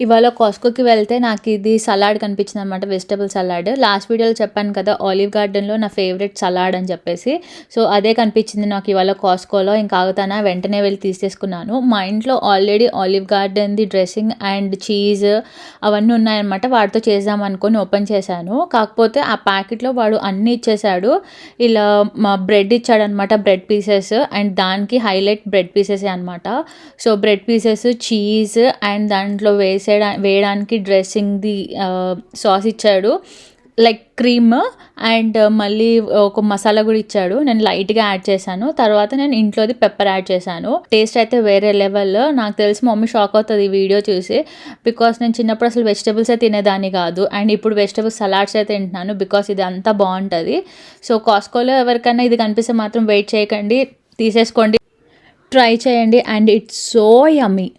ఇవాళ కాస్కోకి వెళ్తే నాకు ఇది సలాడ్ కనిపించింది అనమాట, వెజిటబుల్ సలాడ్. లాస్ట్ వీడియోలో చెప్పాను కదా ఆలివ్ గార్డెన్లో నా ఫేవరెట్ సలాడ్ అని చెప్పేసి. సో అదే కనిపించింది నాకు ఇవాళ కాస్కోలో. ఇంకా ఆగుతానా, వెంటనే వెళ్ళి తీసేసుకున్నాను. మా ఇంట్లో ఆల్రెడీ ఆలివ్ గార్డెన్ది డ్రెస్సింగ్ అండ్ చీజ్ అవన్నీ ఉన్నాయన్నమాట. వాటితో చేద్దాం అనుకొని ఓపెన్ చేశాను. కాకపోతే ఆ ప్యాకెట్లో వాడు అన్నీ ఇచ్చేసాడు. ఇలా మా బ్రెడ్ ఇచ్చాడనమాట, బ్రెడ్ పీసెస్, అండ్ దానికి హైలైట్ బ్రెడ్ పీసెసే అనమాట. So bread pieces, cheese and దాంట్లో వేయడానికి డ్రెస్సింగ్ది సాస్ ఇచ్చాడు, లైక్ క్రీమ్, అండ్ మళ్ళీ ఒక మసాలా కూడా ఇచ్చాడు. నేను లైట్గా యాడ్ చేశాను. తర్వాత నేను ఇంట్లోది పెప్పర్ యాడ్ చేశాను. టేస్ట్ అయితే వేరే లెవెల్. నాకు తెలిసి మమ్మీ షాక్ అవుతుంది ఈ వీడియో చూసి, బికాస్ నేను చిన్నప్పుడు అసలు వెజిటబుల్సే తినేదాన్ని కాదు, అండ్ ఇప్పుడు వెజిటబుల్ సలాడ్స్ అయితే తింటున్నాను బికాస్ ఇది అంతా బాగుంటుంది. సో కాస్కోలో ఎవరికైనా ఇది కనిపిస్తే మాత్రం వెయిట్ చేయకండి, తీసేసుకోండి, ట్రై చేయండి, అండ్ ఇట్స్ సో యమ్మీ.